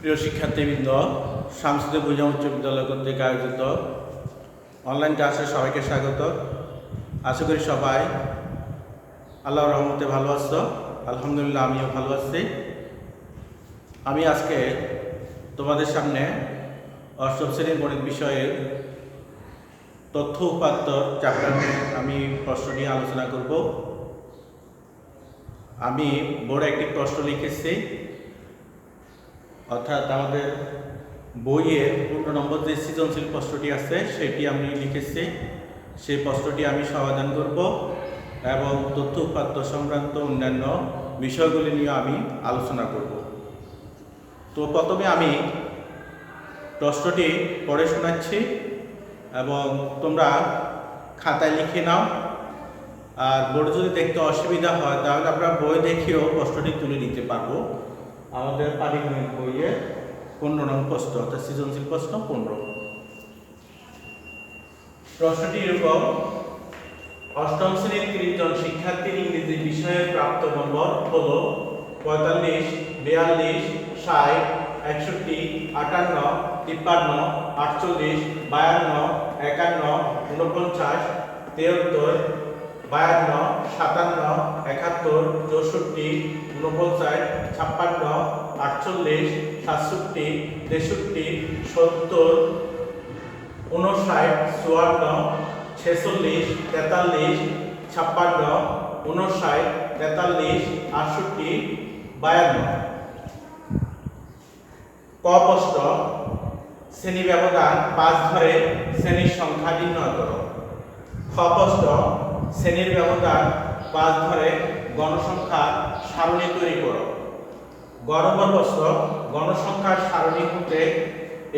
প্রিয় শিক্ষার্থীবৃন্দ, শামসুদ্দিন ভুঁইয়া উচ্চ বিদ্যালয় কর্তৃক আয়োজিত অনলাইন ক্লাসে সবাইকে স্বাগত। আশা করি সবাই আল্লাহর রহমতে ভালো আছো। আলহামদুলিল্লাহ, আমিও ভালো আছি। আমি আজকে তোমাদের সামনে অষ্টম শ্রেণীর গণিত বিষয়ের তথ্য উপাত্ত চ্যাপ্টার আমি প্রশ্ন নিয়ে আলোচনা করব। আমি বড় একটি প্রশ্ন লিখেছি, অর্থাৎ আমাদের বইয়ের 15 নম্বর যে সৃজনশীল প্রশ্নটি আছে সেটি আমি লিখেছি। সেই প্রশ্নটি আমি সমাধান করব এবং তথ্য উপাত্ত সংক্রান্ত অন্যান্য বিষয়গুলি নিয়ে আমি আলোচনা করব। তো প্রথমে আমি প্রশ্নটি পড়ে শোনাচ্ছি এবং তোমরা খাতায় লিখে নাও। আর বোর্ডে যদি দেখতে অসুবিধা হয় তাহলে আমরা বই দেখেও প্রশ্নটি তুলে নিতে পারবো। আমাদের পাটিগণিত বইয়ের 15 নং প্রশ্ন, অর্থাৎ সৃজনশীল প্রশ্ন 15। প্রশ্নটি এরকম: অষ্টম শ্রেণীর 30 জন শিক্ষার্থীর ইংরেজি বিষয়ে প্রাপ্ত নম্বর হলো 45, 42, 60, 61, 58, 53, 48, 52, 51, 49, 73, 52, 57, 71, 64, 49, 56, 48, 67, 63, 70, 59, 54, 46, 43, 56, 59, 43, 68, 52। ক প্রশ্ন: শ্রেণী ব্যবধান 5 ধরে শ্রেণীর সংখ্যা নির্ণয় করো। খ প্রশ্ন: শ্রেণীর ব্যবধান 5 ধরে গণসংখ্যার সারণী তৈরি করো। গ নম্বর প্রশ্ন: গণসংখ্যার সারণী হতে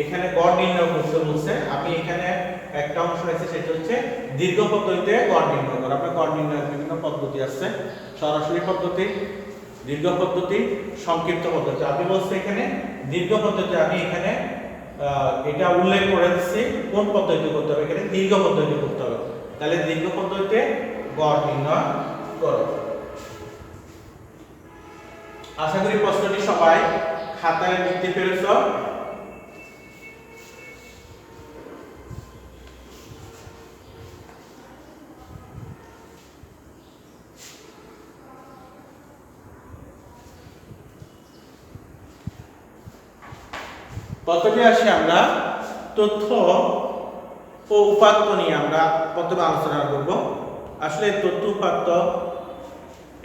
এখানে গড় নির্ণয় করতে বলছে। আমি এখানে একটা অংশ রেখেছি, সেটা হচ্ছে দীর্ঘ পদ্ধতিতে গড় নির্ণয় করা। আপনার গড় নির্ণয়ের বিভিন্ন পদ্ধতি আছে, সরাসরি পদ্ধতি, দীর্ঘ পদ্ধতি, সংক্ষিপ্ত পদ্ধতি। আমি বলছি এখানে দীর্ঘ পদ্ধতি। আমি এখানে এটা উল্লেখ করে দিচ্ছি কোন পদ্ধতি করতে হবে। এখানে দীর্ঘ পদ্ধতি করতে হবে। তাহলে দীর্ঘ পদ্ধতিতে গড় নির্ণয় করো। আশা করি প্রশ্নটি সবাই খাতায় লিখতে পেরেছ। প্রথমে আসি আমরা তথ্য ও উপাত্ত নিয়ে আমরা প্রথমে আলোচনা করব। আসলে তথ্য উপাত্ত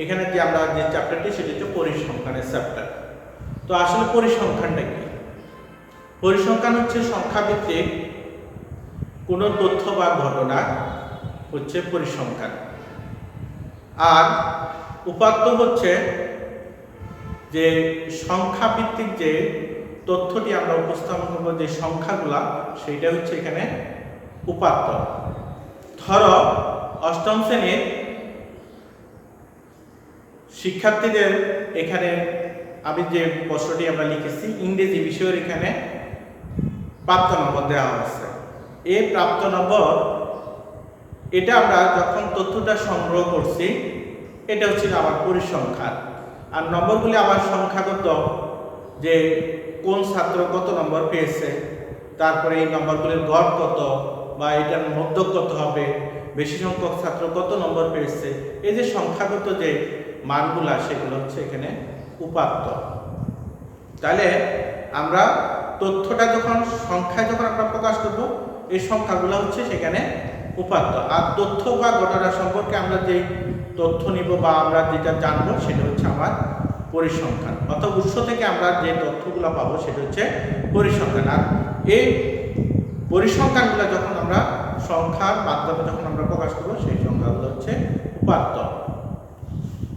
এখানে যে আমরা যে চ্যাপ্টারটি সেটি হচ্ছে পরিসংখ্যানের চ্যাপ্টার। তো আসলে পরিসংখ্যানটা কি? পরিসংখ্যান হচ্ছে সংখ্যাভিত্তিক কোনো তথ্য বা ঘটনা হচ্ছে পরিসংখ্যান। আর উপাত্ত হচ্ছে যে সংখ্যাভিত্তিক যে তথ্যটি আমরা উপস্থাপন করব, যে সংখ্যাগুলা, সেইটা হচ্ছে এখানে উপাত্ত। ধরো অষ্টম শ্রেণীর শিক্ষার্থীদের এখানে আমি যে প্রশ্নটি আমরা লিখেছি ইংরেজি বিষয়ের এখানে প্রাপ্ত নম্বর দেওয়া হয়েছে। এই প্রাপ্ত নম্বর এটা আমরা যখন তথ্যটা সংগ্রহ করছি এটা হচ্ছে আমার পরিসংখ্যান। আর নম্বরগুলি আমার সংখ্যাগত, যে কোন ছাত্র কত নম্বর পেয়েছে, তারপরে এই নম্বরগুলির গড় কত বা এটার মধ্যক কত হবে, বেশি সংখ্যক ছাত্র কত নম্বর পেয়েছে, এই যে সংখ্যাগত যে মানগুলা সেগুলো হচ্ছে এখানে উপাত্ত। তাহলে আমরা তথ্যটা যখন সংখ্যায় যখন আমরা প্রকাশ করব, এই সংখ্যাগুলো হচ্ছে সেখানে উপাত্ত। আর তথ্য বা ঘটনা সম্পর্কে আমরা যে তথ্য নিব বা আমরা যেটা জানবো সেটা হচ্ছে আমার পরিসংখ্যান। অর্থাৎ উৎস থেকে আমরা যে তথ্যগুলো পাবো সেটা হচ্ছে পরিসংখ্যান। আর এই পরিসংখ্যানগুলো যখন আমরা সংখ্যার মাধ্যমে যখন আমরা প্রকাশ করবো সেই সংখ্যাগুলো হচ্ছে উপাত্ত।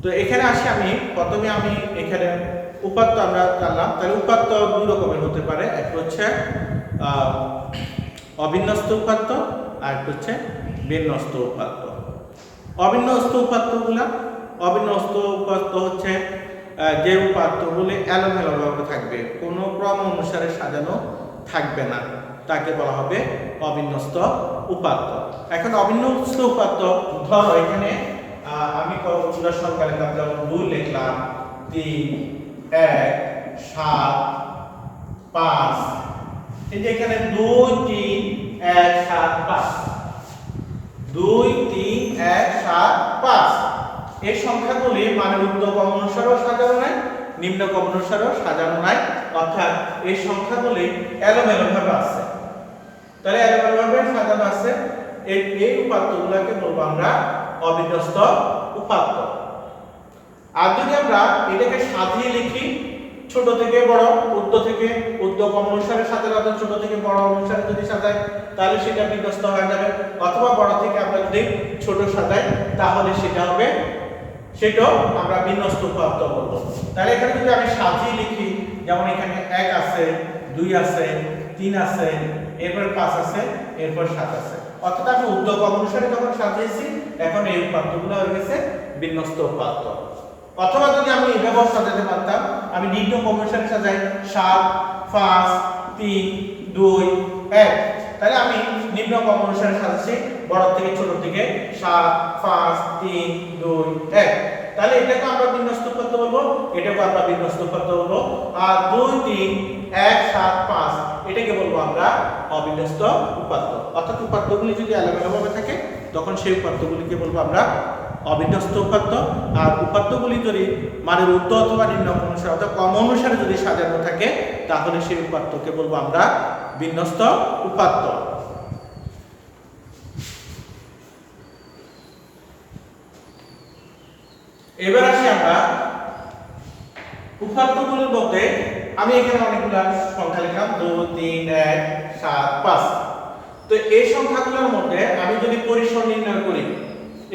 তো এখানে আসি আমি প্রথমে এখানে উপাত্ত আমরা জানলাম। তাহলে উপাত্ত দুই রকমের হতে পারে, একটা হচ্ছে অবিন্যস্ত উপাত্ত আর একটা হচ্ছে বিন্যস্ত উপাত্ত। অবিন্যস্ত উপাত্ত হচ্ছে যে উপাত্তগুলি এলোমেলোভাবে থাকবে, কোনো ক্রম অনুসারে সাজানো থাকবে না, তাকে বলা হবে অবিন্যস্ত উপাত্ত। এখন অবিন্যস্ত উপাত্ত, ধরো এখানে আমি কতগুলো সংখ্যা লিখলাম, যেমন 2 লিখলাম, 3, 1, 7, 5 এই যে এখানে 2 3 1 7 5 2 3 1 7 5 এই সংখ্যাগুলি মানে ঊর্ধ্ব ক্রম অনুসারেও সাজানো নাই নিম্ন ক্রম অনুসারেও সাজানো নাই অর্থাৎ এই সংখ্যাগুলি এলোমেলোভাবে আছে তাহলে এলোমেলোভাবে সাজানো আছে এই উপাত্তগুলোকে বলবো আমরা অবিন্যস্ত উপাত্ত আর যদি আমরা এটাকে সাজিয়ে লিখি ছোট থেকে বড় ঊর্ধ্ব ক্রম অনুসারে সাজানো ছোট থেকে বড় অনুসারে যদি সাজাই তাহলে সেটা বিন্যস্ত হয়ে যাবে অথবা বড় থেকে আমরা যদি ছোট সাজাই তাহলে সেটা হবে সেটাও আমরা বিন্যস্ত উপাত্ত বলবো তাহলে এখানে যদি আমি সাজিয়ে লিখি যেমন এখানে 1 আছে 2 আছে 3 আছে এরপর 5 আছে এরপর 7 আছে অর্থাৎ আমি ঊর্ধ্ব ক্রম অনুসারে যখন সাজিয়েছি এখন এই উপাত্তগুলো হয়ে গেছে বিন্যস্ত উপাত্ত অথবা যদি আমি এইভাবে সাজাতে পারতাম আমি নিম্ন ক্রম অনুসারে সাজাই 7 5 3 2 1 তাহলে আমি নিম্ন ক্রম অনুসারে সাজাচ্ছি বড় থেকে ছোট থেকে 7 5 3 2 1 তাহলে এটাকে আমরা বিন্যস্ত উপাত্ত বলবো এটাকে আমরা বিন্যস্ত উপাত্ত বলবো আর 2 3 1 7 5 এটাকে বলবো আমরা অবিন্যস্ত উপাত্ত অর্থাৎ উপাত্তগুলি যদি আলাদাভাবে থাকে তখন সেই উপাত্তগুলিকে বলবো আমরা অবিন্যস্ত উপাত্ত আর উপাত্তগুলি যদি মানে ঊর্ধ্ব অথবা নিম্ন অনুসারে অথবা ক্রম অনুসারে যদি সাজানো থাকে তাহলে সেই উপাত্তকে বলবো আমরা বিন্যস্ত উপাত্ত এবার আসি আমরা উপাত্তগুলোর মধ্যে আমি এখানে অনেকগুলো সংখ্যা লিখলাম 2 3 1 7 5 তো এই সংখ্যাগুলোর মধ্যে আমি যদি পরিসর নির্ণয় করি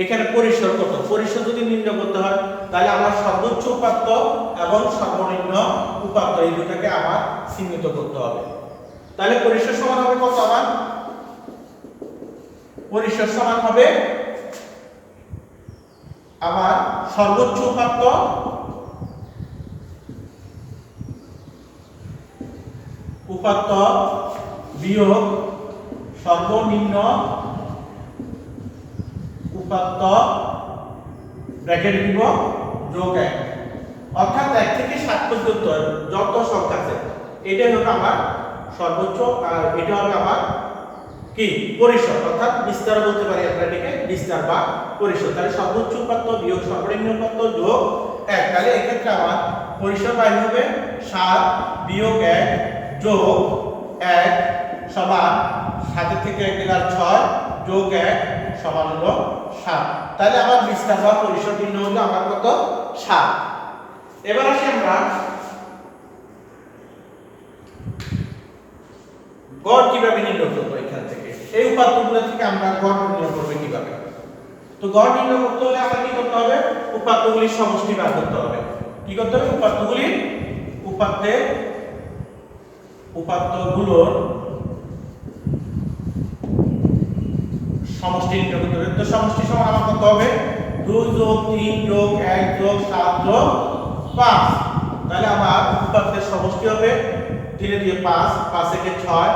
এখানে পরিসর কত পরিসর যদি নির্ণয় করতে হয় তাহলে আমার সর্বোচ্চ উপাত্ত এবং সর্বনিম্ন উপাত্ত এই দুটোকে আমার চিহ্নিত করতে হবে তাহলে পরিসর সমান হবে কত আমার পরিসর সমান হবে আমার সর্বোচ্চ উপাত্ত বিয়োগ সর্বনিম্ন উপাত্ত ব্র্যাকেট দিব যোগ 1 অর্থাৎ 1 থেকে 7 পর্যন্ত যত সংখ্যা আছে এটাই হবে আমার সর্বোচ্চ আর এটা হবে আমার কি পরিসর অর্থাৎ বিস্তার বলতে পারি আমরা এটাকে বিস্তার বা পরিসর তাহলে সর্বোচ্চ উপাত্ত বিয়োগ সর্বনিম্ন উপাত্ত যোগ 1 তাহলে এই ক্ষেত্রে আমার পরিসর বাইরে হবে 7 বিয়োগ 1 যোগ 1 সমান 7 থেকে 1 গেলে 6 যোগ 1 সমান হলো 7 তাহলে আমার বিস্তার বা পরিসর নির্ণয় হলো আমার কত 7 এবার আসি আমরা গড় কিভাবে নির্ণয় করব এখান থেকে এই উপাত্তগুলো থেকে আমরা গড় নির্ণয় করব কিভাবে তো গড় নির্ণয় করতে হলে আমাদের কি করতে হবে উপাত্তগুলির সমষ্টি বের করতে হবে কি করতে হবে উপাত্তগুলোর সমষ্টি নির্ণয় করতে হবে তো সমষ্টি সমান আমার কত হবে 2 যোগ 3 যোগ 1 যোগ 7 যোগ 5 তাহলে আমার উপাত্তের সমষ্টি হবে 3 এ দিয়ে 5 5 এ 6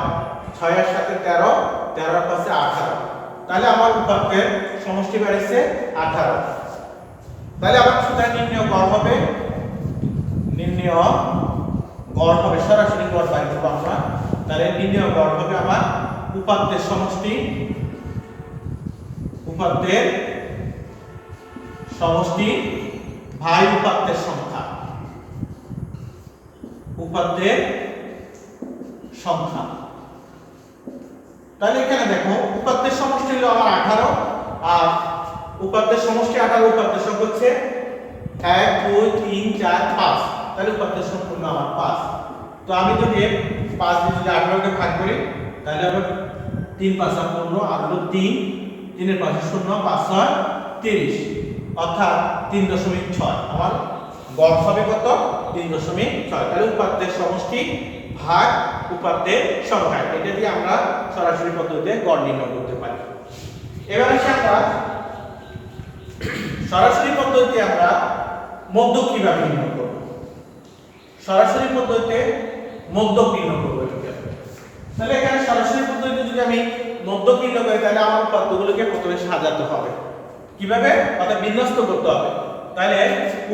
6 এর সাথে 13 13 এর পাশে 18 তাহলে আমার উপাত্তের সমষ্টি বেরিয়েছে 18 তাহলে আমার সুতরাং নির্ণয় গড় হবে সরাসরি গড় বাইর করব আমরা তাহলে নির্ণয় গড় হবে আমার উপাত্তের সমষ্টি ভাই উপাত্তের সংখ্যা তাহলে এখানে দেখো উপাত্তের সমষ্টি হলো আমার 18 আর উপাত্তের সমষ্টি 18 উপাত্তের সংখ্যা হচ্ছে 1 2 3 4 5 তাহলে উপাত্তের সম্পূর্ণ আমার 5 তো আমি যদি 5 দিয়ে যদি 18 কে ভাগ করি তাহলে হবে 3 5 15 আর হলো 3 3 এর পাশে 0 5 6 30 অর্থাৎ 3.6 আমার গড় হবে কত 3.6 তাহলে উপাত্তের সমষ্টি ভাগ উপাত্তের সংখ্যা এটা দিয়ে আমরা সরাসরি পদ্ধতিতে গড় নির্ণয় করতে পারি এবার আসি আমরা সরাসরি পদ্ধতিতে আমরা মধ্যক কিভাবে নির্ণয় করব সরাসরি পদ্ধতিতে মধ্যক নির্ণয় করব তাহলে এখানে সরাসরি পদ্ধতিতে যদি আমি মধ্যক নির্ণয় করি তাহলে আমার উপাত্তগুলোকে প্রথমে সাজাতে হবে কিভাবে অর্থাৎ বিন্যস্ত করতে হবে তাহলে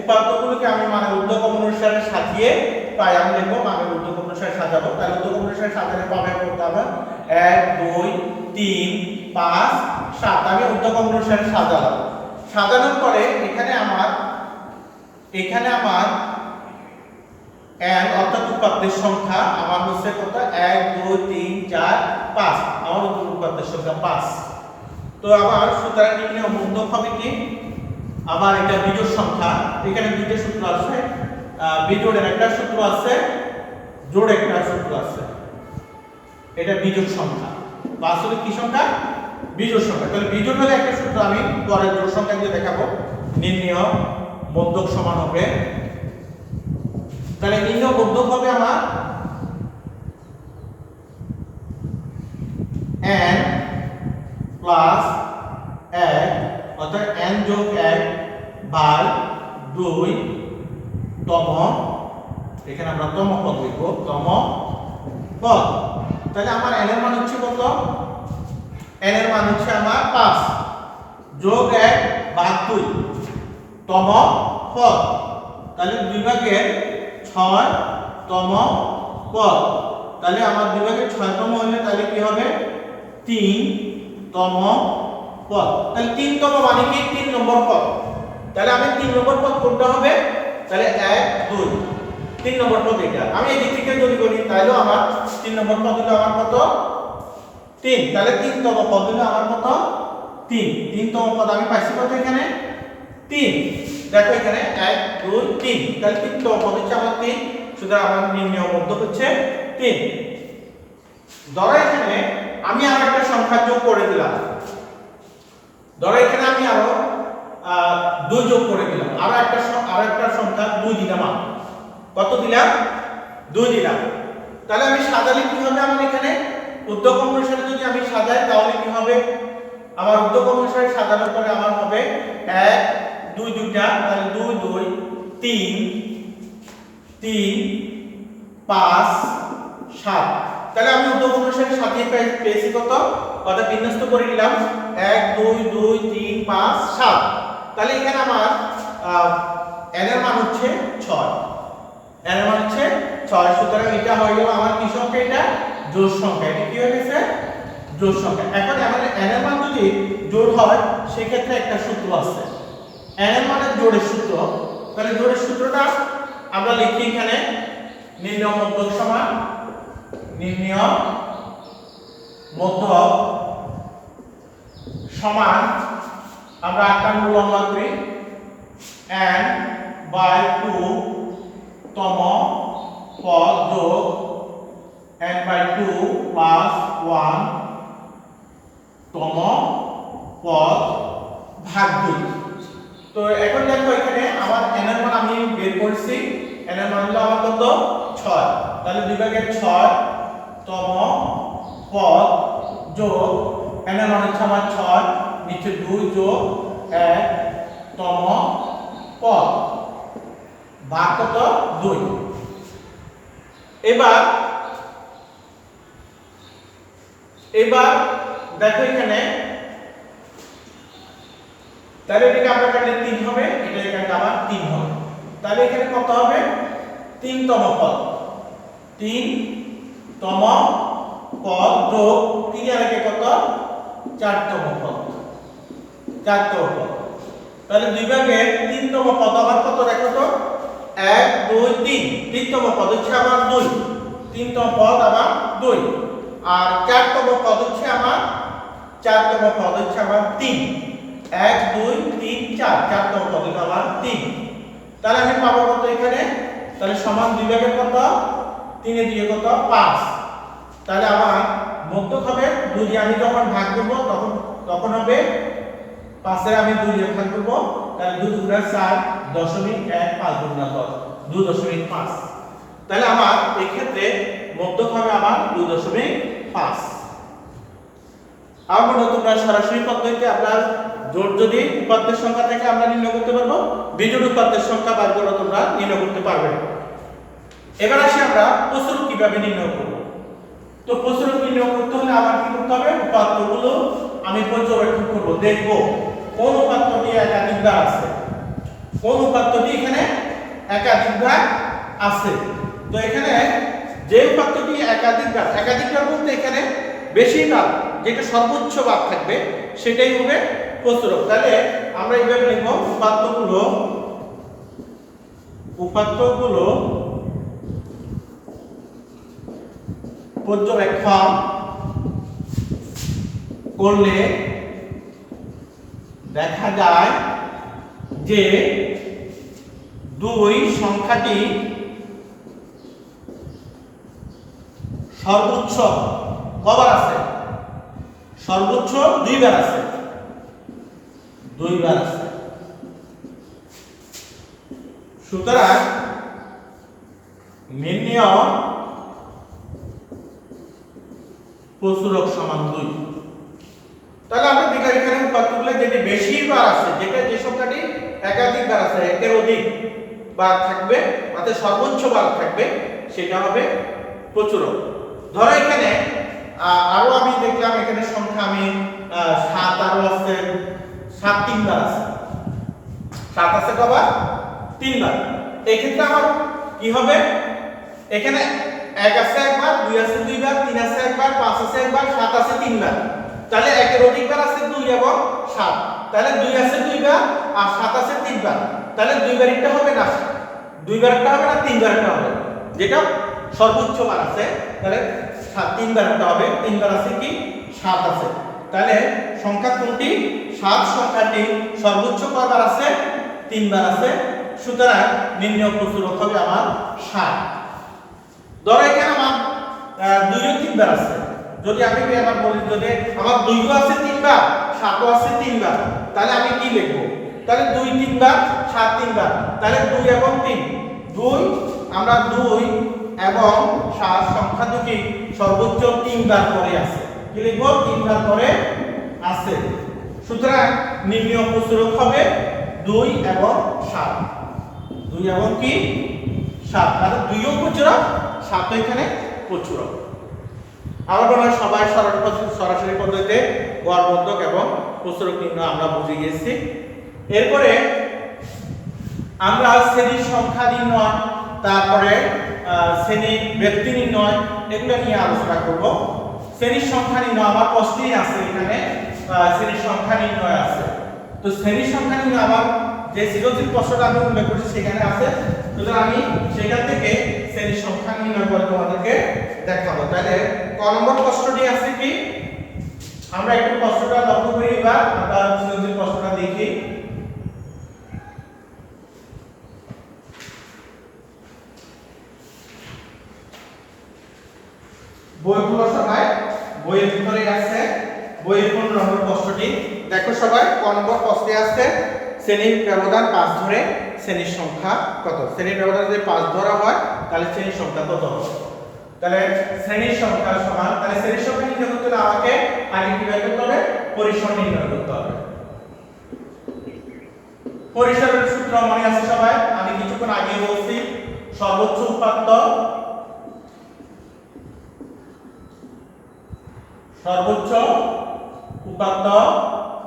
উপাত্তগুলোকে আমি মানে ঊর্ধ্বক্রম অনুসারে সাজিয়ে পাই আমি লিখব মানে ঊর্ধ্বক্রম অনুসারে অনুসারে সাজাবো। তাহলে উদ্যোগ অনুসারে সাজালে পাবে করতে হবে 1 2 3 5 7। আমি উদ্যোগ অনুসারে সাজালাম। সাজানোর পরে এখানে আমার n অর্থাৎ উপাত্তের সংখ্যা আমার হচ্ছে কত 1 2 3 4 5। আমার উপাত্তের সংখ্যা 5। তো আবার সুতরাং নির্ণয় মধ্যক হবে কি, আবার এটা বিজোড় সংখ্যা। এখানে দুইটা সূত্র আছে, বিজোড়ের একটা সূত্র আছে, জোড়ের একটা সূত্র আছে। এটা বিজোড় সংখ্যা বা আসলে কি সংখ্যা, বিজোড় সংখ্যা। তাহলে বিজোড় হলে একটা সূত্র আমি পরে জোড় সংখ্যা দিয়ে দেখাবো। নির্ণয় মধ্যক সমান হবে, তাহলে নির্ণয় মধ্যক হবে আমার n প্লাস 1 অর্থাৎ n যোগ 1 বাই 2 তম, এখানে আমরা তম পদ লিখব, তম পদ। তাহলে আমার n এর মান হচ্ছে কত, n এর মান হচ্ছে আমার 5 যোগ 1 ভাগ 2 তম পদ। তাহলে দুই ভাগের 6 তম পদ। তাহলে আমার দুই ভাগের 6 তম হলে তাহলে কি হবে 3 তম পদ। তাহলে 3 তম মানে কি 3 নম্বর পদ। তাহলে আমি 3 নম্বর পদ কোনটা হবে, তাহলে 1 2 3 নম্বর পদ এটা। আমি এই দিক থেকে যদি করি তাহলে আমার 3 নম্বর পদ হলো আমার কত 3। তাহলে 3 তম পদ হলো আমার কত 3। 3 তম পদ আমি পাইছি কত এখানে 3। দেখো এখানে 1 2 3। তাহলে 3 তম পদ হচ্ছে আমার 3। সুতরাং আমার নির্ণয় মধ্যক হচ্ছে 3। ধরো এখানে আমি আরো একটা সংখ্যা যোগ করে দিলাম। ধরো এখানে আমি আরো 2 যোগ করে দিলাম। আরো একটা সংখ্যা 2 দিলাম। কত দিলাম 2 দিলাম। তাহলে আমি সাজালে কি হবে, আমার এখানে উদ্যোগ অনুসারে যদি আমি সাজাই তাহলে কি হবে, আমার উদ্যোগ অনুসারে সাজানোর পরে আমার হবে 1 2 দুইটা, তাহলে 2 2 3 3 5 7। তাহলে আমি উদ্যোগ অনুসারে সাজিয়ে পেয়েছি কত, অর্থাৎ বিন্যস্ত করে নিলাম 1 2 2 3 5 7। তাহলে এখানে আমার n এর মান হচ্ছে 6। n এর মান হচ্ছে 6। সুতরাং এটা হয়ে গেল আমার কি সংখ্যা, এটা জোড় সংখ্যা। এটা কি হয়ে গেছে জোড় সংখ্যা। এখন আমাদের n এর মান যদি জোড় হয় সেই ক্ষেত্রে একটা সূত্র আছে, n এর মানের জোড়ের সূত্র। তাহলে জোড়ের সূত্রটা আমরা লিখি এখানে, নির্ণয় মধ্যক সমান নির্ণয় মধ্যক সমান, আমরা 8টা মূল অনুমান করি, n বাই 2 তম পদ যোগ n বাই 2 প্লাস 1 তম পদ ভাগ 2। তো এখন দেখো এখানে আমার n এর মান আমি বের করেছি, n এর মান হলো আমার কত 6। তাহলে 2 ভাগের 6 তম পদ যোগ n এর মান হচ্ছে আমার 6, নিচে 2 যোগ 1 তম পদ ভাগ কত 2। এবার দেখো এখানে, তাহলে এটাকে আমরা কাটলে 3 হবে, এটা এখানে আবার 3 হবে। তাহলে এখানে কত হবে 3 তম পদ, 3 তম পদ যোগ 3 এর আগে কত 4 তম পদ, 4 তম পদ। তাহলে 2 ভাগের 3 তম পদ আবার কত দেখো তো 1 2 3। 3 তম পদ হচ্ছে আবার 2, 3 তম পদ আবার 2। আর 4 তম পদ হচ্ছে আমার 3। 1 2 3 4, 4 তম পদ হলো আমার 3। তাহলে আমি পাবো কত এখানে, তাহলে সমান 2 ভাগের কত 3 এর দিয়ে কত 5। তাহলে আমার মধ্যক হবে 2 দিয়ে আমি যখন ভাগ করব তখন হবে 5 এর আমি 2 দিয়ে ভাগ করব, তাহলে 2 গুণা 4 .1 5 গুণা 10 2.5। তাহলে আমার এই ক্ষেত্রে মধ্যক হবে আমার 2.5। আমরা তোমরা সরাসরি পদ্ধতিতে আপনার জোড় যদি উপাত্তের সংখ্যা থেকে আমরা নির্ণয় করতে পারবো, বিজোড় উপাত্তের সংখ্যা বার করে তোমরা নির্ণয় করতে পারবে। এবার আসি আমরা প্রসরক কিভাবে নির্ণয় করব। তো প্রসরক নির্ণয় করতে হলে আমার কি করতে হবে, উপাত্তগুলো আমি পর্যবেক্ষণ করব, দেখব কোন উপাত্তটি একাধিক বার আছে, কোন উপাত্তটি এখানে একাধিক বার আছে। তো এখানে যে উপাত্তটি একাধিকবার বলতে এখানে বেশিবার, যেটা সর্বোচ্চ বার থাকবে সেটাই হবে প্রচুরক। তাহলে আমরা এইভাবে লিখব উপাত্তগুলো পর্যবেক্ষণ করলে দেখা যায় যে 2 সংখ্যাটি সর্বোচ্চ কবার আছে? সর্বোচ্চ 2 বার আছে, 2 বার আছে। সুতরাং নির্ণয় প্রচুরক সমান 2। তাহলে আমরা দেখলাম এখানে উপাত্তগুলো যেটা বেশিবার আছে, যেটা যে সংখ্যাটি একাধিকবার আছে, একের অধিক বার থাকবে, অর্থাৎ সর্বোচ্চ বার থাকবে, সেটা হবে প্রচুরক। ধরো এখানে আরো আমি দেখলাম এখানে সংখ্যা আমি 7 আরো আছে, 7 3বার আছে, 7 আছে কবার? 3বার। এই ক্ষেত্রে আমার কি হবে? এখানে 1 আছে একবার, 2 আছে 2 বার, 3 আছে একবার, 5 আছে একবার, 7 আছে 3 বার। তাহলে একের অধিকবার আছে 2 এবং 7। তাহলে 2 আছে 2 বার আর 7 আছে 3 বার। তাহলে 2 বারটা হবে না, 2 বারটা হবে না, 3 বারটা হবে, যেটা সর্বোচ্চ বার আছে। তাহলে 3 বারটা হবে, 3 বার আছে কি? 7 আছে। তাহলে সংখ্যা কোনটি? 7 সংখ্যাটি সর্বোচ্চ কয়বার আছে? 3 বার আছে। সুতরাং নির্ণয় প্রচুরক হবে আমার 7। ধরো এখানে আমার 2 ও 3 বার আছে। যদি আমি আবার বলি, যদি আমার 2 ও আছে 3 বার, 7 ও আছে 3 বার, তাহলে আমি কি লিখব? তাহলে 2 3 বার, 7 3 বার। তাহলে 2 এবং 3, 2 আমরা 2 এবং 7 সংখ্যা দুটি সর্বোচ্চ 3 বার পরে আছে। কি লিখব? 3 বার পরে আছে। সুতরাং নির্ণয় প্রচুরক হবে 2 এবং 7। 2 এবং কি? 7। তাহলে 2 ও প্রচুরক, 7 এখানে প্রচুরক। আমার মনে হয় সবাই সরাসরি পদ্ধতিতে গড়বর্ধক এবং প্রচুরক নির্ণয় আমরা বুঝে গেছি। এরপরে আমরা শ্রেণীর সংখ্যা নির্ণয়, তারপরে শ্রেণীর ব্যক্তি নির্ণয়, এগুলো নিয়ে আলোচনা করব। শ্রেণীর সংখ্যা নির্ণয় আমার প্রশ্নই আছে, এখানে শ্রেণীর সংখ্যা নির্ণয় আছে। তো শ্রেণীর সংখ্যা নির্ণয় আমার যে সৃজনশীল প্রশ্নটা আমি উল্লেখ করছি সেখানে আছে। সুতরাং আমি সেখান থেকে শ্রেণীর সংখ্যা নির্ণয় করে তোমাদেরকে দেখাবো। তাহলে ক নম্বর প্রশ্নটি আছে কি? আমরা একটু প্রশ্নটা লক্ষ্য করি। এবার আমরা সৃজনশীল প্রশ্নটা দেখি। বইগুলো সবাই বইয়ের ভিতরে আছে, বইয়ের 15 নম্বর প্রশ্নটি দেখো সবাই। ক নম্বর প্রশ্নে আছে শ্রেণীর ব্যবধান 5 ধরে শ্রেণীর সংখ্যা কত? শ্রেণীর ব্যবধান যদি 5 ধরা হয় তাহলে শ্রেণীর সংখ্যা কত হবে? তাহলে শ্রেণীর সংখ্যা সমান, তাহলে শ্রেণীর সংখ্যা নির্ণয় করতে হলে আমাকে আগে কি বের করতে হবে? পরিসর নির্ণয় করতে হবে। পরিসরের সূত্র মনে আছে সবাই? আমি কিছুক্ষণ আগে বলছি, সর্বোচ্চ উপাত্ত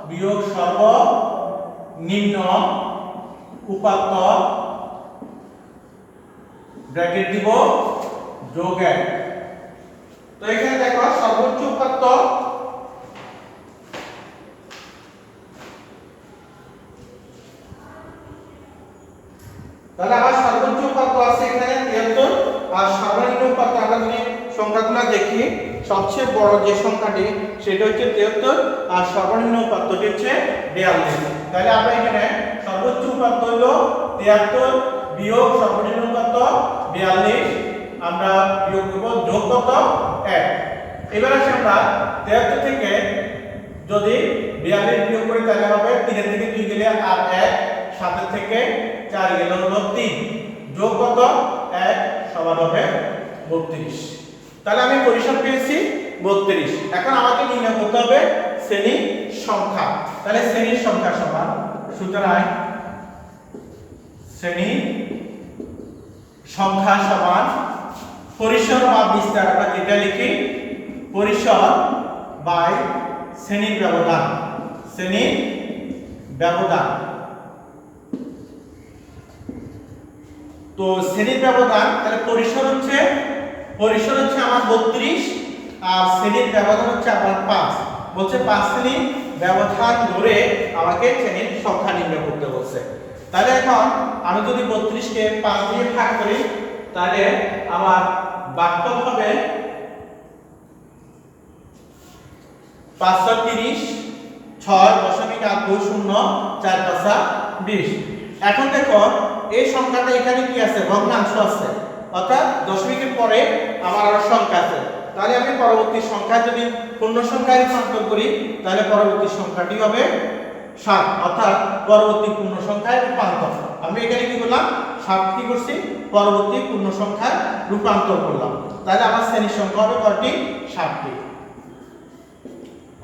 বিয়োগ সর্বনিম্ন উপাত্ত ব্র্যাকেট দিব যোগ 1। তো এখানে দেখো সর্বোচ্চ উপাত্ত তাহলে আমার সর্বোচ্চ উপাত্ত আছে এখানে 73 আর সর্বনিম্ন উপাত্ত আমরা যদি সংখ্যাগুলো দেখি, সবচেয়ে বড় যে সংখ্যাটি সেটা হচ্ছে 73 আর সর্বনিম্ন উপাত্তটি হচ্ছে 42। তাহলে আমরা এখানে সর্বোচ্চ উপাত্ত হলো 73 বিয়োগ সর্বনিম্ন উপাত্ত 42, আমরা বিয়োগ করব, যোগ কত? 1। এবার আসি আমরা 73 থেকে যদি 42 বিয়োগ করি তাহলে হবে 3 থেকে 2 গেলে আর 1, 7 থেকে 4 গেলে হলো 3, যোগ কত? 1 সমান হবে 32। তাহলে আমি পরিসর পেয়েছি 32। এখন আমাকে নির্ণয় করতে হবে শ্রেণীর সংখ্যা। তাহলে শ্রেণীর সংখ্যা সমান, সুতরাং শ্রেণীর সংখ্যা সমান পরিসর বা বিস্তার, আমরা যেটা লিখি পরিসর বাই শ্রেণীর ব্যবধান। শ্রেণীর ব্যবধান, তো শ্রেণীর ব্যবধান, তাহলে পরিসর হচ্ছে পরিসর হচ্ছে আমার 32 আর শ্রেণীর ব্যবধান হচ্ছে আমার 5। বলছে 5 শ্রেণী ব্যবধান ধরে আমাকে শ্রেণীর সংখ্যা নির্ণয় করতে বলছে। তাহলে এখন আমি যদি 32 কে 5 দিয়ে ভাগ করি তাহলে আমার ভাগফল হবে 530 6.820 4 5 20। এখন দেখো এই সংখ্যাটা এখানে কি আছে, ভগ্নাংশ আছে, অর্থাৎ দশমিকের পরে আমার আরো সংখ্যা আছে। তাহলে আমি পরবর্তী সংখ্যা যদি পূর্ণ সংখ্যায় রূপান্তর করি তাহলে পরবর্তী সংখ্যাটি হবে 7, অর্থাৎ পরবর্তী পূর্ণ সংখ্যায় রূপান্তর। আমি এখানে কি করলাম, 7 কি করছি, পরবর্তী পূর্ণ সংখ্যায় রূপান্তর করলাম। তাহলে আমার শ্রেণীর সংখ্যা হবে কয়টি, 7টি।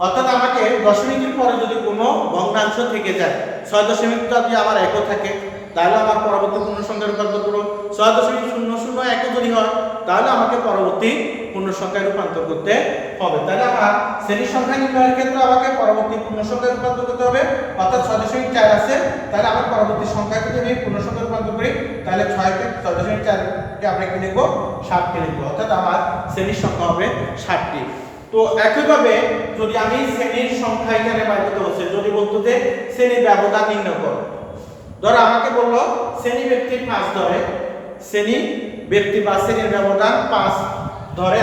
অর্থাৎ আমাকে দশমিকের পরে যদি কোনো ভগ্নাংশ থেকে যায়, 6 দশমিকটা যদি আমার একও থাকে তাহলে আমার পরবর্তী পূর্ণ সংখ্যায় রূপান্তর করব। 6.001 যদি হয় তাহলে আমাকে পরবর্তী পূর্ণ সংখ্যায় রূপান্তর করতে হবে। তাহলে আমার শ্রেণীর সংখ্যা নির্ণয়ের ক্ষেত্রে আমাকে পরবর্তী পূর্ণ সংখ্যায় রূপান্তর করতে হবে। অর্থাৎ 6.4 আছে, তাহলে আমার পরবর্তী সংখ্যা যদি আমি পূর্ণ সংখ্যায় রূপান্তর করি তাহলে 6.4 কে আমরা কি লিখব, 7 কে লিখব। অর্থাৎ আমার শ্রেণীর সংখ্যা হবে 7টি। তো একইভাবে যদি আমি শ্রেণীর সংখ্যা এখানে বাইর করতে বলছি, যদি বলতো যে শ্রেণীর ব্যবধান নির্ণয় করো, ধরো আমাকে বললো শ্রেণী ব্যক্তি 5 ধরে, শ্রেণী ব্যক্তি বা শ্রেণীর ব্যবধান 5 ধরে